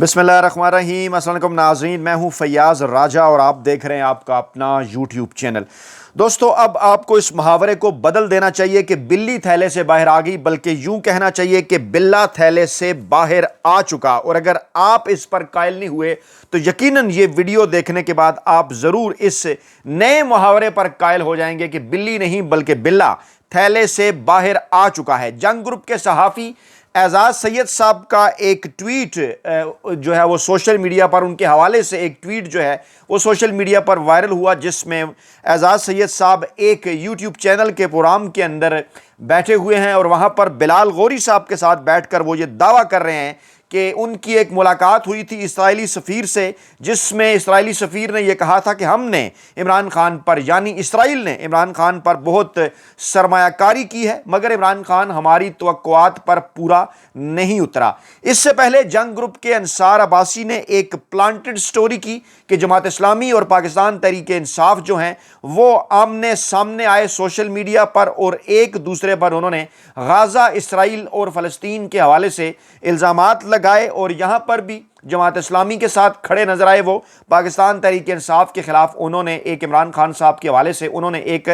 بسم اللہ الرحمن الرحیم۔ السلام علیکم ناظرین، میں ہوں فیاض راجہ اور آپ دیکھ رہے ہیں آپ کا اپنا یوٹیوب چینل۔ دوستو، اب آپ کو اس محاورے کو بدل دینا چاہیے کہ بلی تھیلے سے باہر آ گئی، بلکہ یوں کہنا چاہیے کہ بلا تھیلے سے باہر آ چکا۔ اور اگر آپ اس پر قائل نہیں ہوئے تو یقیناً یہ ویڈیو دیکھنے کے بعد آپ ضرور اس نئے محاورے پر قائل ہو جائیں گے کہ بلی نہیں بلکہ بلا تھیلے سے باہر آ چکا ہے۔ جنگ گروپ کے صحافی اعزاز سید صاحب کا ایک ٹویٹ جو ہے وہ سوشل میڈیا پر ان کے حوالے سے ایک ٹویٹ جو ہے وہ سوشل میڈیا پر وائرل ہوا، جس میں اعزاز سید صاحب ایک یوٹیوب چینل کے پروگرام کے اندر بیٹھے ہوئے ہیں اور وہاں پر بلال غوری صاحب کے ساتھ بیٹھ کر وہ یہ دعویٰ کر رہے ہیں کہ ان کی ایک ملاقات ہوئی تھی اسرائیلی سفیر سے، جس میں اسرائیلی سفیر نے یہ کہا تھا کہ ہم نے عمران خان پر، یعنی اسرائیل نے عمران خان پر بہت سرمایہ کاری کی ہے، مگر عمران خان ہماری توقعات پر پورا نہیں اترا۔ اس سے پہلے جنگ گروپ کے انصار عباسی نے ایک پلانٹڈ سٹوری کی کہ جماعت اسلامی اور پاکستان تحریک انصاف جو ہیں وہ آمنے سامنے آئے سوشل میڈیا پر اور ایک دوسرے پر انہوں نے غزہ، اسرائیل اور فلسطین کے حوالے سے الزامات لگائے، اور یہاں پر بھی جماعت اسلامی کے ساتھ کھڑے نظر آئے وہ پاکستان تحریک انصاف کے خلاف انہوں نے ایک عمران خان صاحب کے حوالے سے انہوں نے ایک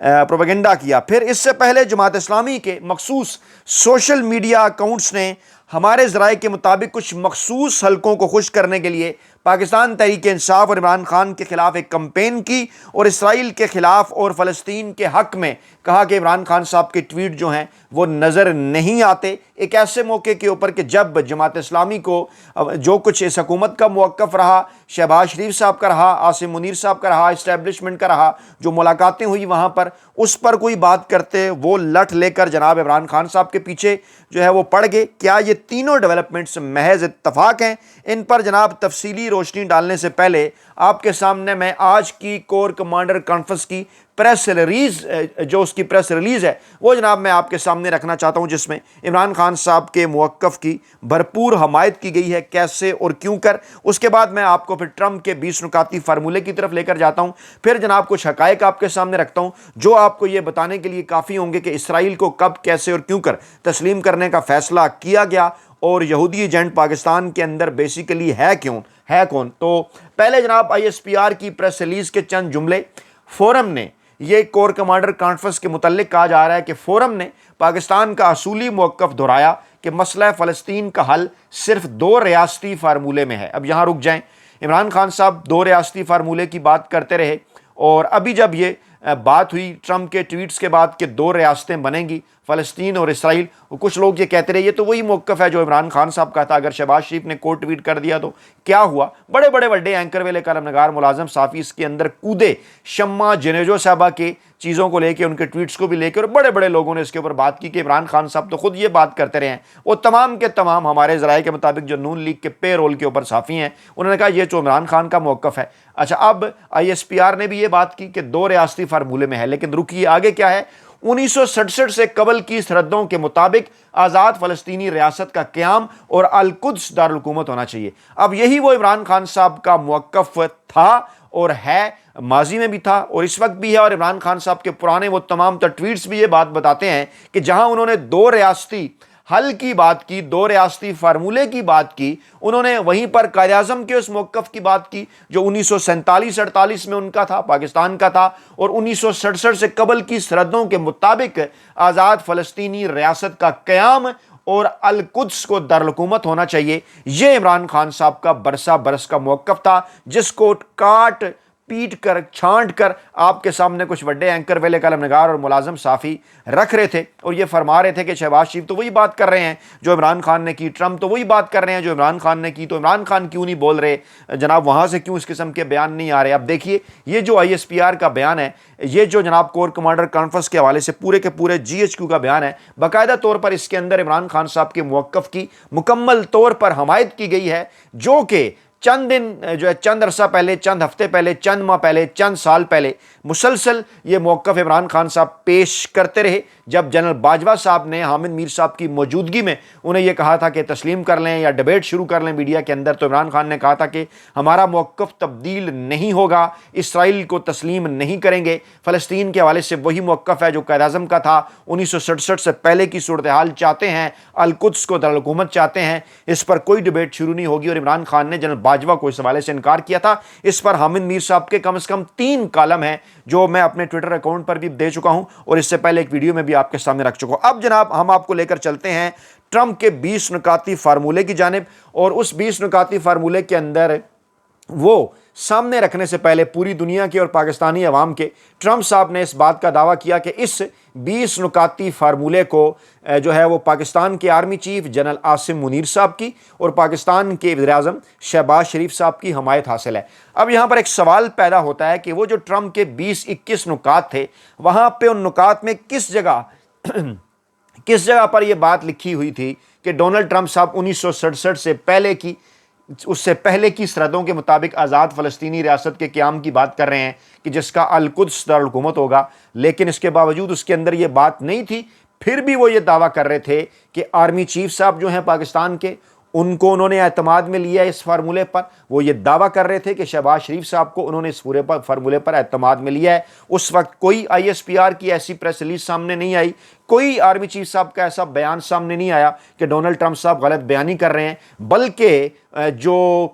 پروپیگنڈا کیا۔ پھر اس سے پہلے جماعت اسلامی کے مخصوص سوشل میڈیا اکاؤنٹس نے ہمارے ذرائع کے مطابق کچھ مخصوص حلقوں کو خوش کرنے کے لیے پاکستان تحریک انصاف اور عمران خان کے خلاف ایک کمپین کی اور اسرائیل کے خلاف اور فلسطین کے حق میں کہا کہ عمران خان صاحب کے ٹویٹ جو ہیں وہ نظر نہیں آتے۔ ایک ایسے موقع کے اوپر کہ جب جماعت اسلامی کو جو کچھ اس حکومت کا موقف رہا، شہباز شریف صاحب کا رہا، عاصم منیر صاحب کا رہا، اسٹیبلشمنٹ کا رہا، جو ملاقاتیں ہوئی وہاں پر اس پر کوئی بات کرتے وہ لٹ لے کر جناب عمران خان صاحب کے پیچھے جو ہے وہ پڑ گئے۔ کیا یہ تینوں ڈیولپمنٹس محض اتفاق ہیں؟ ان پر جناب تفصیلی روشنی ڈالنے سے پہلے آپ کے سامنے میں آج کی کور کمانڈر کانفرنس کی پریس ریلیز جو اس کی پریس ریلیز ہے وہ جناب میں آپ کے سامنے رکھنا چاہتا ہوں، جس میں عمران خان صاحب کے موقف کی بھرپور حمایت کی گئی ہے، کیسے اور کیوں کر۔ اس کے بعد میں آپ کو پھر ٹرمپ کے 20 نکاتی فارمولے کی طرف لے کر جاتا ہوں، پھر جناب کچھ حقائق آپ کے سامنے رکھتا ہوں جو آپ کو یہ بتانے کے لیے کافی ہوں گے کہ اسرائیل کو کب، کیسے اور کیوں کر تسلیم کرنے کا فیصلہ کیا گیا، اور یہودی ایجنٹ پاکستان کے اندر بیسیکلی ہے کون۔ تو پہلے جناب ISPR کی پریس ریلیز کے چند جملے۔ فورم نے یہ کور کمانڈر کانفرنس کے متعلق کہا جا رہا ہے کہ فورم نے پاکستان کا اصولی موقف دہرایا کہ مسئلہ فلسطین کا حل صرف 2 ریاستی فارمولے میں ہے۔ اب یہاں رک جائیں، عمران خان صاحب 2 ریاستی فارمولے کی بات کرتے رہے، اور ابھی جب یہ بات ہوئی ٹرمپ کے ٹویٹس کے بعد کہ 2 ریاستیں بنیں گی، فلسطین اور اسرائیل، کچھ لوگ یہ کہتے رہے یہ تو وہی موقف ہے جو عمران خان صاحب کا تھا، اگر شہباز شریف نے کوٹ ٹویٹ کر دیا تو کیا ہوا؟ بڑے بڑے اینکر ویلے قلم نگار ملازم صحافی اس کے اندر کودے، شمع جنیجو صاحبہ کے چیزوں کو لے کے، ان کے ٹویٹس کو بھی لے کے، اور بڑے لوگوں نے اس کے اوپر بات کی کہ عمران خان صاحب تو خود یہ بات کرتے رہے ہیں۔ وہ تمام کے تمام ہمارے ذرائع کے مطابق جو نون لیگ کے پے رول کے اوپر صحافی ہیں انہوں نے کہا یہ تو عمران خان کا موقف ہے۔ اچھا، اب ISPR نے بھی یہ بات کی کہ 2 ریاستی فارمولے میں ہے، لیکن رکیے آگے کیا ہے؟ 1967 سے قبل کی سرحدوں کے مطابق آزاد فلسطینی ریاست کا قیام اور القدس دارالحکومت ہونا چاہیے۔ اب یہی وہ عمران خان صاحب کا موقف تھا اور ہے، ماضی میں بھی تھا اور اس وقت بھی ہے، اور عمران خان صاحب کے پرانے وہ تمام ٹویٹس بھی یہ بات بتاتے ہیں کہ جہاں انہوں نے 2 ریاستی حل کی بات کی، 2 ریاستی فارمولے کی بات کی، انہوں نے وہیں پر قائد اعظم کے اس موقف کی بات کی جو 1947-48 میں ان کا تھا، پاکستان کا تھا، اور 1967 سے قبل کی سرحدوں کے مطابق آزاد فلسطینی ریاست کا قیام اور القدس کو دارالحکومت ہونا چاہیے۔ یہ عمران خان صاحب کا برس کا موقف تھا، جس کو کاٹ پیٹ کر چھانٹ کر آپ کے سامنے کچھ بڑے اینکر ویلے قلم نگار اور ملازم صحافی رکھ رہے تھے، اور یہ فرما رہے تھے کہ شہباز شریف تو وہی بات کر رہے ہیں جو عمران خان نے کی، ٹرمپ تو وہی بات کر رہے ہیں جو عمران خان نے کی، تو عمران خان کیوں نہیں بول رہے جناب، وہاں سے کیوں اس قسم کے بیان نہیں آ رہے؟ اب دیکھیے یہ جو ISPR کا بیان ہے، یہ جو جناب کور کمانڈر کانفرنس کے حوالے سے پورے کے پورے GHQ کا بیان ہے، باقاعدہ طور پر اس کے اندر عمران خان صاحب کے موقف کی مکمل طور پر حمایت کی گئی ہے، جو کہ چند دن جو ہے، چند عرصہ پہلے، چند ہفتے پہلے، چند ماہ پہلے، چند سال پہلے مسلسل یہ موقف عمران خان صاحب پیش کرتے رہے، جب جنرل باجوہ صاحب نے حامد میر صاحب کی موجودگی میں انہیں یہ کہا تھا کہ تسلیم کر لیں یا ڈیبیٹ شروع کر لیں میڈیا کے اندر، تو عمران خان نے کہا تھا کہ ہمارا موقف تبدیل نہیں ہوگا، اسرائیل کو تسلیم نہیں کریں گے، فلسطین کے حوالے سے وہی موقف ہے جو قائد اعظم کا تھا، 1967 سے پہلے کی صورتحال چاہتے ہیں، القدس کو دارالحکومت چاہتے ہیں، اس پر کوئی ڈیبیٹ شروع نہیں ہوگی۔ اور عمران خان نے جنرل باجوہ کو اس حوالے سے انکار کیا تھا۔ اس پر حامد میر صاحب کے کم از کم 3 کالم ہیں جو میں اپنے ٹویٹر اکاؤنٹ پر بھی دے چکا ہوں اور اس سے پہلے ایک ویڈیو میں بھی آپ کے سامنے رکھ چکا ہوں۔ اب جناب ہم آپ کو لے کر چلتے ہیں ٹرمپ کے 20 نکاتی فارمولے کی جانب، اور اس 20 نکاتی فارمولے کے اندر وہ سامنے رکھنے سے پہلے پوری دنیا کے اور پاکستانی عوام کے، ٹرمپ صاحب نے اس بات کا دعویٰ کیا کہ اس 20 نکاتی فارمولے کو جو ہے وہ پاکستان کے army chief general Asim Munir صاحب کی اور پاکستان کے وزیر اعظم شہباز شریف صاحب کی حمایت حاصل ہے۔ اب یہاں پر ایک سوال پیدا ہوتا ہے کہ وہ جو ٹرمپ کے 20-21 نکات تھے، وہاں پہ ان نکات میں کس جگہ پر یہ بات لکھی ہوئی تھی کہ ڈونلڈ ٹرمپ صاحب 1967 سے پہلے کی سرحدوں کے مطابق آزاد فلسطینی ریاست کے قیام کی بات کر رہے ہیں کہ جس کا القدس دارالحکومت ہوگا، لیکن اس کے باوجود اس کے اندر یہ بات نہیں تھی، پھر بھی وہ یہ دعویٰ کر رہے تھے کہ آرمی چیف صاحب جو ہیں پاکستان کے، ان کو انہوں نے اعتماد میں لیا اس فارمولے پر۔ وہ یہ دعویٰ کر رہے تھے کہ شہباز شریف صاحب کو انہوں نے اس پورے فارمولے پر اعتماد میں لیا ہے۔ اس وقت کوئی ISPR کی ایسی پریس ریلیز سامنے نہیں آئی، کوئی آرمی چیف صاحب کا ایسا بیان سامنے نہیں آیا کہ ڈونلڈ ٹرمپ صاحب غلط بیانی کر رہے ہیں، بلکہ جو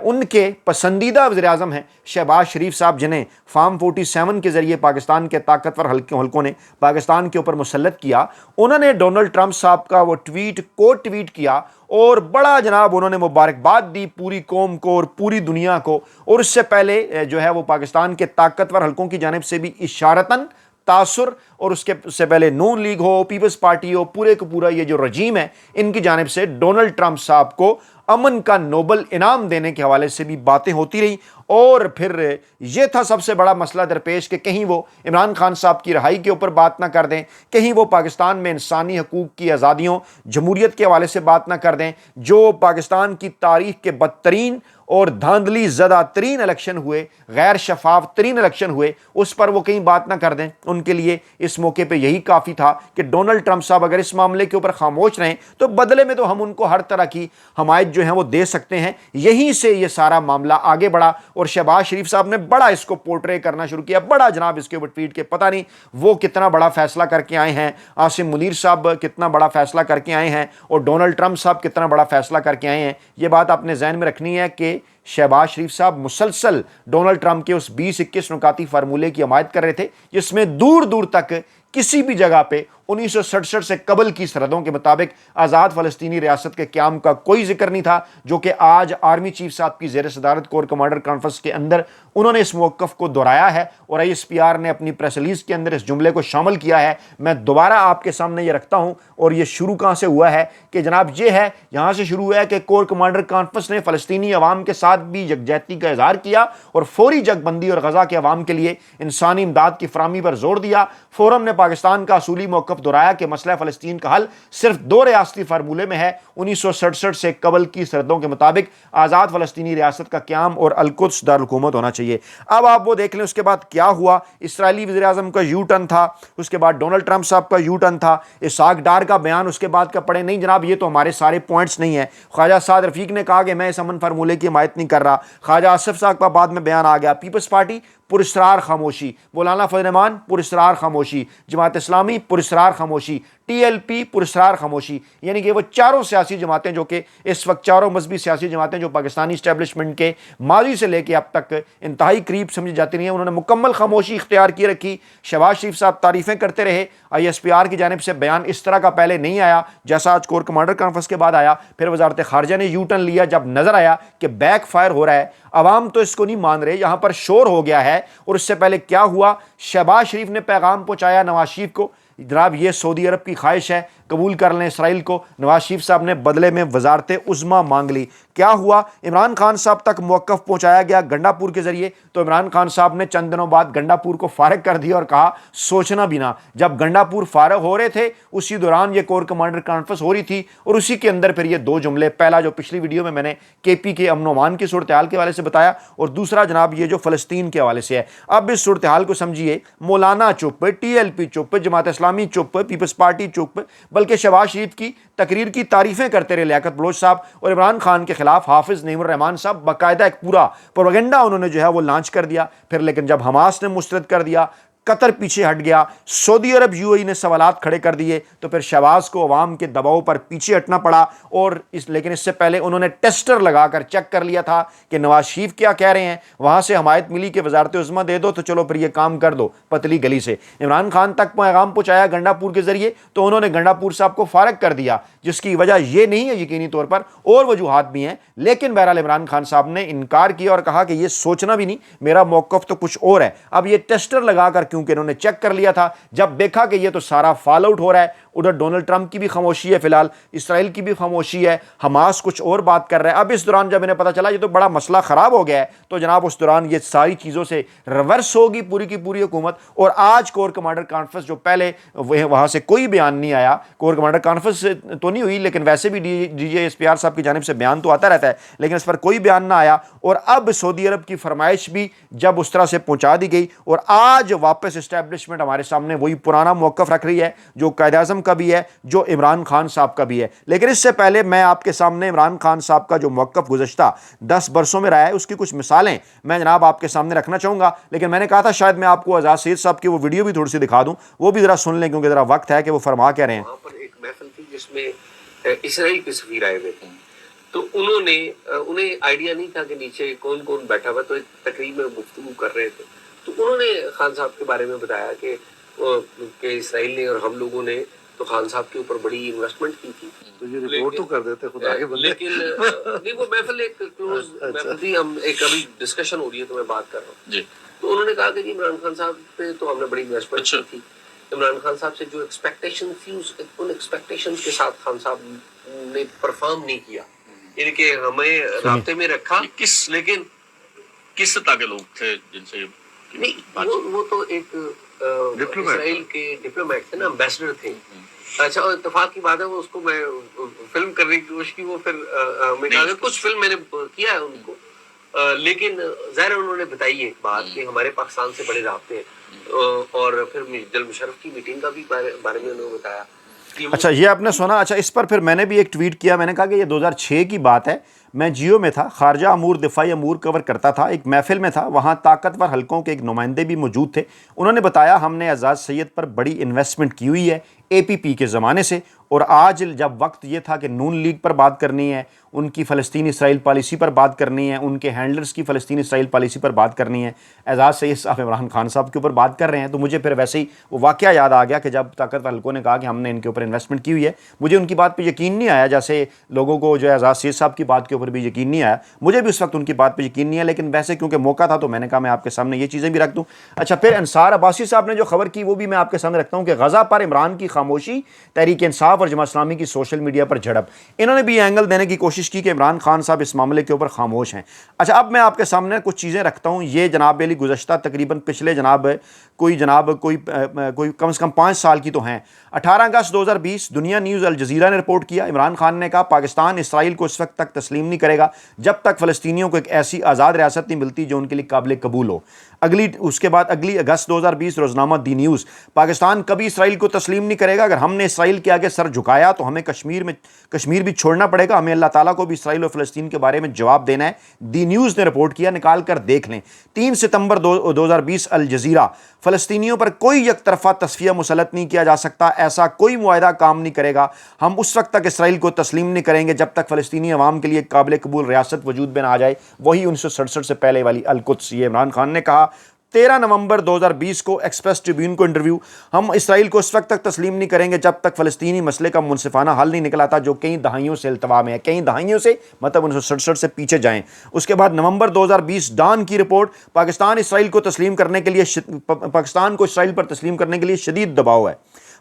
ان کے پسندیدہ وزیر اعظم ہیں شہباز شریف صاحب، جنہیں فارم 47 کے ذریعے پاکستان کے طاقتور حلقوں نے پاکستان کے اوپر مسلط کیا، انہوں نے ڈونلڈ ٹرمپ صاحب کا وہ ٹویٹ کیا اور بڑا جناب انہوں نے مبارکباد دی پوری قوم کو اور پوری دنیا کو۔ اور اس سے پہلے جو ہے وہ پاکستان کے طاقتور حلقوں کی جانب سے بھی اشارتاً تاثر، اور اس سے پہلے نون لیگ ہو، پیپلز پارٹی ہو، پورے کا پورا یہ جو رجیم ہے، ان کی جانب سے ڈونلڈ ٹرمپ صاحب کو امن کا نوبل انعام دینے کے حوالے سے بھی باتیں ہوتی رہیں۔ اور پھر یہ تھا سب سے بڑا مسئلہ درپیش کہ کہیں وہ عمران خان صاحب کی رہائی کے اوپر بات نہ کر دیں، کہیں وہ پاکستان میں انسانی حقوق کی آزادیوں، جمہوریت کے حوالے سے بات نہ کر دیں۔ جو پاکستان کی تاریخ کے بدترین اور دھاندلی زدہ ترین الیکشن ہوئے، غیر شفاف ترین الیکشن ہوئے، اس پر وہ کہیں بات نہ کر دیں۔ ان کے لیے اس موقع پہ یہی کافی تھا کہ ڈونلڈ ٹرمپ صاحب اگر اس معاملے کے اوپر خاموش رہیں تو بدلے میں تو ہم ان کو ہر طرح کی حمایت جو ہے وہ دے سکتے ہیں۔ یہیں سے یہ سارا معاملہ آگے بڑھا اور شہباز شریف صاحب نے بڑا اس کو پورٹرے کرنا شروع کیا، بڑا جناب اس کے اوپر ٹویٹ کے پتہ نہیں وہ کتنا بڑا فیصلہ کر کے آئے ہیں، عاصم منیر صاحب کتنا بڑا فیصلہ کر کے آئے ہیں اور ڈونلڈ ٹرمپ صاحب کتنا بڑا فیصلہ کر کے آئے ہیں۔ یہ بات آپ نے ذہن میں رکھنی ہے کہ شہباز شریف صاحب مسلسل ڈونلڈ ٹرمپ کے اس 20-21 نکاتی فارمولے کی حمایت کر رہے تھے، جس میں دور دور تک کسی بھی جگہ پہ 1967 سے قبل کی سرحدوں کے مطابق آزاد فلسطینی ریاست کے قیام کا کوئی ذکر نہیں تھا، جو کہ آج آرمی چیف صاحب کی زیر صدارت کور کمانڈر کانفرنس کے اندر انہوں نے اس موقف کو دہرایا ہے اور ISPR نے اپنی پریس ریلیز کے اندر اس جملے کو شامل کیا ہے۔ میں دوبارہ آپ کے سامنے یہ رکھتا ہوں، اور یہ شروع کہاں سے ہوا ہے کہ جناب یہ ہے، یہاں سے شروع ہوا ہے کہ کور کمانڈر کانفرنس نے فلسطینی عوام کے ساتھ بھی یکجہتی کا اظہار کیا اور فوری جنگ بندی اور غزہ کے عوام کے لیے انسانی امداد کی فراہمی پر زور دیا۔ فورم نے پاکستان کا اصولی موقف دہرایا کہ مسئلہ فلسطین کا حل صرف 2 ریاستی فارمولے میں ہے، 1967 سے قبل کی سرحدوں کے مطابق آزاد فلسطینی ریاست کا قیام اور القدس دارالحکومت ہونا چاہیے۔ اب آپ وہ دیکھ لیں اس کے بعد کیا ہوا۔ اسرائیلی وزیر اعظم کا یو ٹرن تھا، اس کے بعد ڈونلڈ ٹرمپ صاحب کا یو ٹرن تھا، اسحاق ڈار کا بیان اس کے بعد کا پڑھیں۔ نہیں جناب، یہ تو ہمارے سارے پوائنٹس نہیں ہیں۔ خواجہ سعد رفیق نے کہا کہ میں اس امن فارمولے کی حمایت نہیں کر رہا، خواجہ آصف صاحب کا بعد میں بیان آ گیا۔ پیپلز پارٹی پراسرار خاموشی، مولانا فضل الرحمان پراسرار خاموشی، جماعت اسلامی پراسرار خاموشی، TLP پراسرار خاموشی، یعنی کہ وہ چاروں سیاسی جماعتیں جو کہ اس وقت چاروں مذہبی سیاسی جماعتیں جو پاکستانی اسٹیبلشمنٹ کے ماضی سے لے کے اب تک انتہائی قریب سمجھی جاتی رہی ہیں، انہوں نے مکمل خاموشی اختیار کی رکھی۔ شہباز شریف صاحب تعریفیں کرتے رہے، ISPR کی جانب سے بیان اس طرح کا پہلے نہیں آیا جیسا آج کور کمانڈر کانفرنس کے بعد آیا۔ پھر وزارت خارجہ نے یو ٹرن لیا جب نظر آیا کہ بیک فائر ہو رہا ہے، عوام تو اس کو نہیں مان رہے، یہاں پر شور ہو گیا ہے۔ اور اس سے پہلے کیا ہوا، شہباز شریف نے پیغام پہنچایا نواز شریف کو، جناب یہ سعودی عرب کی خواہش ہے، قبول کر لیں اسرائیل کو. نواز شریف صاحب نے بدلے میں وزارت عظمیٰ مانگ لی. کیا ہوا؟ عمران خان صاحب تک موقف پہنچایا گیا گنڈا پور کے ذریعے, تو عمران خان صاحب نے چند دنوں بعد گنڈا پور کو فارغ کر دیا اور کہا سوچنا بھی نہ. جب گنڈا پور فارغ ہو رہے تھے اسی دوران یہ کور کمانڈر کانفرنس ہو رہی تھی, اور اسی کے اندر پھر یہ دو جملے, پہلا جو پچھلی ویڈیو میں نے کے پی کے امن و امان کی صورتحال کے حوالے سے بتایا, اور دوسرا جناب یہ جو فلسطین کے حوالے سے ہے. اب اس صورتحال کو سمجھیے, مولانا چپ, ٹی ایل پی چپ, جماعت اسلامی چپ, پیپلز پارٹی چپ, بلکہ شہباز شریف کی تقریر کی تعریفیں کرتے رہے لیاقت بلوچ صاحب, اور عمران خان کے خلاف حافظ نعیم الرحمان صاحب باقاعدہ ایک پورا پروپیگنڈا انہوں نے جو ہے وہ لانچ کر دیا. پھر لیکن جب حماس نے مسترد کر دیا, قطر پیچھے ہٹ گیا, سعودی عرب یو اے ای نے سوالات کھڑے کر دیے, تو پھر شہباز کو عوام کے دباؤ پر پیچھے ہٹنا پڑا. اور لیکن اس سے پہلے انہوں نے ٹیسٹر لگا کر چیک کر لیا تھا کہ نواز شریف کیا کہہ رہے ہیں, وہاں سے حمایت ملی کہ وزارت عظمیٰ دے دو تو چلو پھر یہ کام کر دو پتلی گلی سے. عمران خان تک پیغام پہنچایا گنڈا پور کے ذریعے, تو انہوں نے گنڈا پور صاحب کو فارغ کر دیا, جس کی وجہ یہ نہیں ہے یقینی طور پر, اور وجوہات بھی ہیں, لیکن بہرحال عمران خان صاحب نے انکار کیا اور کہا کہ یہ سوچنا بھی نہیں, میرا موقف تو کچھ اور ہے. اب یہ ٹیسٹر لگا کر کیونکہ انہوں نے چیک کر لیا تھا, جب دیکھا کہ یہ تو سارا فال آؤٹ ہو رہا ہے, ادھر ڈونلڈ ٹرمپ کی بھی خاموشی ہے, فی الحال اسرائیل کی بھی خاموشی ہے, حماس کچھ اور بات کر رہا ہے. اب اس دوران جب انہیں پتا چلا یہ تو بڑا مسئلہ خراب ہو گیا ہے, تو جناب اس دوران یہ ساری چیزوں سے ریورس ہوگی پوری کی پوری حکومت. اور آج کور کمانڈر کانفرنس, جو پہلے وہاں سے کوئی بیان نہیں آیا, کور کمانڈر کانفرنس تو نہیں ہوئی, لیکن ویسے بھی D J S P R صاحب کی جانب سے بیان تو آتا رہتا ہے, لیکن اس پر کوئی بیان نہ آیا. اور اب سعودی عرب کی فرمائش بھی جب اس طرح سے پہنچا دی گئی, اور آج واپس اسٹیبلشمنٹ ہمارے سامنے وہی پرانا موقف رکھ رہی ہے جو قائد اعظم کا بھی ہے, جو عمران خان صاحب کا بھی ہے. لیکن اس سے پہلے میں آپ کے سامنے عمران خان صاحب کا جو موقف گزشتہ 10 برسوں میں رہا ہے اس کی کچھ مثالیں میں جناب آپ کے سامنے رکھنا چاہوں گا. لیکن میں نے کہا تھا شاید میں آپ کو اعزاز سید صاحب کی وہ ویڈیو بھی تھوڑی سی دکھا دوں, وہ بھی ذرا سن لیں کیونکہ ذرا وقت ہے کہ وہ فرما کہہ رہے ہیں. وہاں پر ایک محفل تھی جس میں اسرائیل کے سفیر آئے ہوئے تھے, تو انہیں آئیڈیا نہیں تھا کہ نیچے کون کون بیٹھا ہوا, تو ایک تقریب میں گفتگو کر رہے تھے, تو انہوں نے خان صاحب کے بارے میں بتایا کہ اسرائیل نے اور ہم لوگوں نے تو خان صاحب کے اوپر بڑی انویسٹمنٹ کی تھی. تو یہ رپورٹ تو کر دیتے خدا کے بندے. لیکن نہیں, وہ محفل ایک کلوز محفل تھی, ہم ایک ابھی ڈسکشن ہو رہی ہے تو میں بات کر رہا ہوں جی. تو انہوں نے کہا کہ جی عمران خان صاحب پہ تو ہم نے بڑی انویسٹمنٹ کی تھی, عمران خان صاحب سے جو ایکسپیکٹیشن تھی ان ایکسپیکٹیشن کے ساتھ خان صاحب نے پرفارم نہیں کیا, یعنی کہ ہمیں رابطے میں رکھا, لیکن کس طرح کے لوگ تھے جن سے نہیں, وہ تو ایک اسرائیل کے ڈپلومیٹ تھے نا, امبیسڈر تھے. اچھا, اتفاق کی بات ہے وہ اس کو میں فلم کرنے کی کوشش کی, وہ پھر میں کہا کچھ فلم میں نے کیا ہے ان کو, لیکن ظاہر انہوں نے بتائی ایک بات کہ ہمارے پاکستان سے بڑے رابطے ہیں, اور پھر جنرل مشرف کی میٹنگ کا بھی بارے میں انہوں نے بتایا. اچھا, یہ آپ نے سنا. اچھا, اس پر پھر میں نے بھی ایک ٹویٹ کیا, میں نے کہا کہ یہ 2006 کی بات ہے, میں جیو میں تھا, خارجہ امور دفاعی امور کور کرتا تھا, ایک محفل میں تھا, وہاں طاقتور حلقوں کے ایک نمائندے بھی موجود تھے. انہوں نے بتایا ہم نے اعزاز سید پر بڑی انویسٹمنٹ کی ہوئی ہے اے پی پی کے زمانے سے, اور آج جب وقت یہ تھا کہ نون لیگ پر بات کرنی ہے, ان کی فلسطین اسرائیل پالیسی پر بات کرنی ہے, ان کے ہینڈلرز کی فلسطین اسرائیل پالیسی پر بات کرنی ہے, اعزاز سید صاحب عمران خان صاحب کے اوپر بات کر رہے ہیں, تو مجھے پھر ویسے ہی وہ واقعہ یاد آ گیا کہ جب طاقتور حلقوں نے کہا کہ ہم نے ان کے اوپر انویسٹمنٹ کی ہوئی ہے, مجھے ان کی بات پہ یقین نہیں آیا, جیسے لوگوں کو جو ہے اعزاز سید صاحب کی بات کے اوپر بھی یقین نہیں آیا, مجھے بھی اس وقت ان کی بات پہ یقین نہیں ہے. لیکن ویسے کیونکہ موقع تھا تو میں نے کہا میں آپ کے سامنے یہ چیزیں بھی رکھ دوں. اچھا, پھر انصار عباسی صاحب نے جو خبر کی وہ بھی میں آپ کے سامنے رکھتا ہوں کہ غزہ پر عمران کی خاموشی, تحریک انصاف اور جماعت اسلامی کی سوشل میڈیا پر جھڑپ. انہوں نے بھی اینگل دینے کی کوشش کی کہ عمران خان صاحب اس معاملے کے اوپر خاموش ہیں. اچھا, اب میں آپ کے سامنے کچھ چیزیں رکھتا ہوں. یہ جناب علی گزشتہ تقریباً پچھلے کوئی کم سے کم 5 سال کی تو ہیں. 18 اگست 2020 دنیا نیوز الجزیرہ نے رپورٹ کیا, عمران خان نے کہا پاکستان اسرائیل کو اس وقت تک تسلیم نہیں کرے گا جب تک فلسطینیوں کو ایک ایسی آزاد ریاست نہیں ملتی جو ان کے لیے قابل قبول ہو. اس کے بعد اگلی اگست 2020 روزنامہ دی نیوز, پاکستان کبھی اسرائیل کو تسلیم نہیں کرے گا, اگر ہم نے اسرائیل کے آگے سر جھکایا تو ہمیں کشمیر بھی چھوڑنا پڑے گا, ہمیں اللہ تعالیٰ کو بھی اسرائیل اور فلسطین کے بارے میں جواب دینا ہے. دی نیوز نے رپورٹ کیا, نکال کر دیکھ لیں. 3 ستمبر 2020 الجزیرہ, فلسطینیوں پر کوئی یک طرفہ تصفیہ مسلط نہیں کیا جا سکتا, ایسا کوئی معاہدہ کام نہیں کرے گا, ہم اس وقت تک اسرائیل کو تسلیم نہیں کریں گے جب تک فلسطینی عوام کے لیے قابل قبول ریاست وجود میں نہ آ جائے, وہی 1967 سے پہلے والی القدس. یہ عمران خان نے کہا. 13 نومبر 2020 کو ایکسپریس ٹریبیون کو انٹرویو, ہم اسرائیل کو اس وقت تک تسلیم نہیں کریں گے جب تک فلسطینی مسئلے کا منصفانہ حل نہیں نکلا تھا جو کئی دہائیوں سے التوا میں ہے, کئی دہائیوں سے مطلب 1967 سے پیچھے جائیں. اس کے بعد نومبر 2020 ڈان کی رپورٹ, پاکستان کو اسرائیل پر تسلیم کرنے کے لیے شدید دباؤ ہے.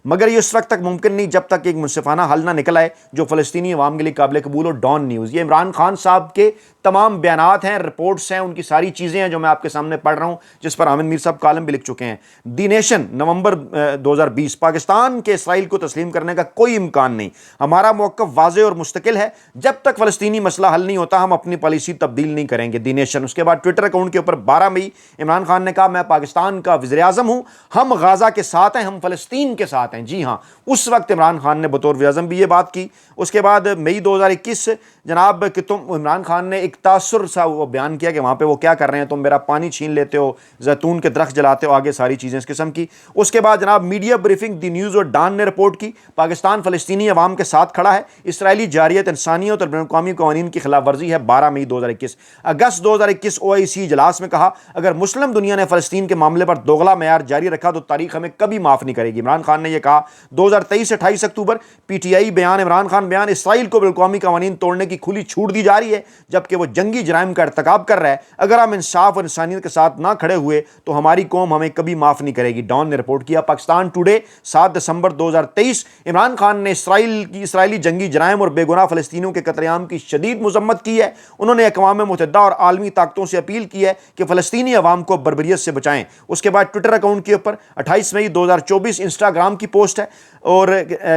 مگر یہ اس وقت تک ممکن نہیں جب تک ایک منصفانہ حل نہ نکل آئے جو فلسطینی عوام کے لیے قابل قبول ہو. ڈان نیوز، یہ عمران خان صاحب کے تمام بیانات ہیں، رپورٹس ہیں، ان کی ساری چیزیں ہیں جو میں آپ کے سامنے پڑھ رہا ہوں، جس پر حامد میر صاحب کالم بھی لکھ چکے ہیں. دی نیشن نومبر 2020، پاکستان کے اسرائیل کو تسلیم کرنے کا کوئی امکان نہیں، ہمارا موقف واضح اور مستقل ہے، جب تک فلسطینی مسئلہ حل نہیں ہوتا ہم اپنی پالیسی تبدیل نہیں کریں گے. The nation. اس کے بعد ٹویٹر اکاؤنٹ کے اوپر 12 مئی عمران خان نے کہا میں پاکستان کا وزیر اعظم ہوں، ہم غازہ کے ساتھ ہیں، ہم فلسطین کے ساتھ ہیں. جی ہاں، اس وقت عمران خان نے بطور وزیر اعظم بھی یہ بات کی. اس کے بعد مئی 2021 جناب کہ تم، عمران خان نے ایک تاثر سا وہ بیان کیا کہ وہاں پہ وہ کیا کر رہے ہیں، تم میرا پانی چھین لیتے ہو، زیتون کے درخت جلاتے ہو، آگے ساری چیزیں اس قسم کی. اس کے بعد جناب میڈیا بریفنگ دی نیوز اور ڈان نے رپورٹ کی، پاکستان فلسطینی عوام کے ساتھ کھڑا ہے، اسرائیلی جارحیت انسانیت اور بین الاقوامی قوانین کی خلاف ورزی ہے. 12 مئی 2021. اگست 2021 OIC اجلاس میں کہا اگر مسلم دنیا نے فلسطین کے معاملے پر دوغلا معیار جاری رکھا تو تاریخ ہمیں کبھی معاف نہیں کرے گی. عمران خان نے یہ کہا. 2023 28 اکتوبر PTI بیان، عمران خان بیان، اسرائیل کو بین الاقوامی قوانین توڑنے کی کھلی چھوٹ دی جا رہی ہے جبکہ وہ جنگی جرائم کا ارتکاب کر رہا ہے، اگر ہم انصاف اور انسانیت کے ساتھ نہ کھڑے ہوئے تو ہماری قوم ہمیں کبھی معاف نہیں کرے گی. ڈان نے رپورٹ کیا. پاکستان ٹوڈے 7 دسمبر 2023، عمران خان نے اسرائیلی جنگی جرائم اور بے گناہ فلسطینیوں کے قتل عام کی شدید مذمت کی ہے. انہوں نے اقوام متحدہ اور عالمی طاقتوں سے اپیل کی ہے کہ فلسطینی عوام کو بربریت سے بچائیں. اس کے بعد ٹویٹر اکاؤنٹ کے اوپر 28 مئی 2024 انسٹاگرام کی پوسٹ ہے اور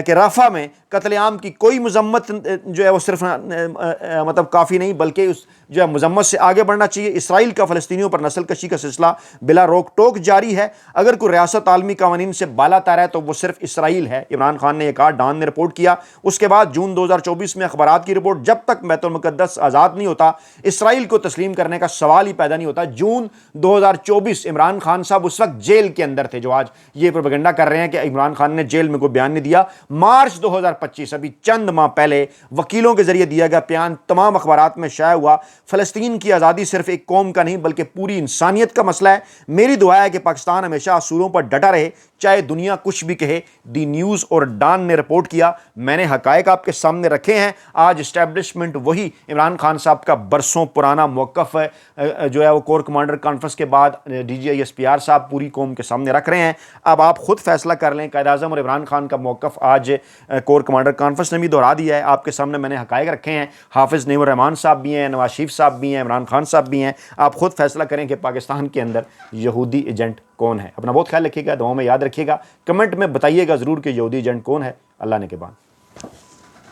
کہ رافع میں قتل عام کی کوئی مذمت جو ہے وہ صرف مطلب کافی نہیں بلکہ اس جو ہے مذمت سے آگے بڑھنا چاہیے. اسرائیل کا فلسطینیوں پر نسل کشی کا سلسلہ بلا روک ٹوک جاری ہے، اگر کوئی ریاست عالمی قوانین سے بالا تر ہے تو وہ صرف اسرائیل ہے. عمران خان نے یہ کہا. ڈان نے رپورٹ کیا. اس کے بعد جون 2024 میں اخبارات کی رپورٹ، جب تک بیت المقدس آزاد نہیں ہوتا اسرائیل کو تسلیم کرنے کا سوال ہی پیدا نہیں ہوتا. جون 2024 عمران خان صاحب اس وقت جیل کے اندر تھے، جو آج یہ پروپیگنڈا کر رہے ہیں کہ عمران خان نے جیل میں کوئی بیان نہیں دیا. مارچ 2025 ابھی چند ماہ پہلے وکیلوں کے ذریعے دیا گیا بیان تمام اخبارات میں شائع ہوا. فلسطین کی آزادی صرف ایک قوم کا نہیں بلکہ پوری انسانیت کا مسئلہ ہے. میری دعا ہے کہ پاکستان ہمیشہ اصولوں پر ڈٹا رہے چاہے دنیا کچھ بھی کہے. دی نیوز اور ڈان نے رپورٹ کیا. میں نے حقائق آپ کے سامنے رکھے ہیں. آج اسٹیبلشمنٹ وہی عمران خان صاحب کا برسوں پرانا موقف جو ہے وہ کور کمانڈر کانفرنس کے بعد DGI SPR صاحب پوری قوم کے سامنے رکھ رہے ہیں. اب آپ خود فیصلہ کر لیں. قائد اعظم اور عمران خان کا موقف آج کور کمانڈر کانفرنس نے بھی دہرا دیا ہے. آپ کے سامنے میں نے حقائق رکھے ہیں. حافظ نعیم الرحمان صاحب بھی ہیں، نواز شریف صاحب بھی ہیں، عمران خان صاحب بھی ہیں. آپ خود فیصلہ کریں کہ پاکستان کے اندر یہودی ایجنٹ کون ہے. اپنا بہت خیال رکھیے گا، دعاؤں میں یاد رکھیے گا، کمنٹ میں بتائیے گا ضرور کہ یہودی ایجنٹ کون ہے. اللہ نے کے بعد